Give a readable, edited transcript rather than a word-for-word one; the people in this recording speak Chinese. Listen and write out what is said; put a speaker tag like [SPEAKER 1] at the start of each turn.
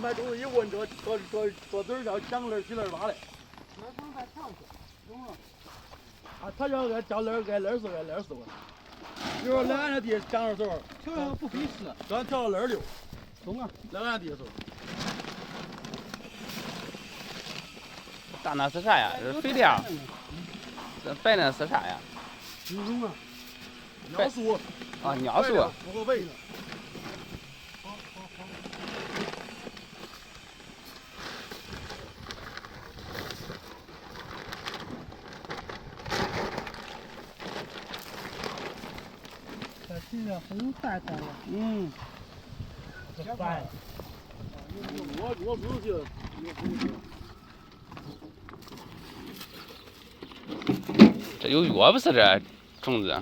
[SPEAKER 1] 买东西一问这字儿叫讲lời起lời八嘞。
[SPEAKER 2] 那不能再长些，懂了？
[SPEAKER 1] 啊，他要按讲lời按lời是按lời是问。比如说来俺地讲的时候，
[SPEAKER 2] 调不费事，
[SPEAKER 1] 咱调到6，
[SPEAKER 2] 懂啊？
[SPEAKER 1] 来俺地的时候。
[SPEAKER 3] 大那是啥呀？这是肥料。这白那是啥呀？
[SPEAKER 2] 你懂啊？
[SPEAKER 1] 尿素。
[SPEAKER 3] 啊，尿素。
[SPEAKER 1] 复合肥。
[SPEAKER 2] 这现在很淡淡了。
[SPEAKER 1] 这白。我不是觉
[SPEAKER 3] 这有药不是这虫子？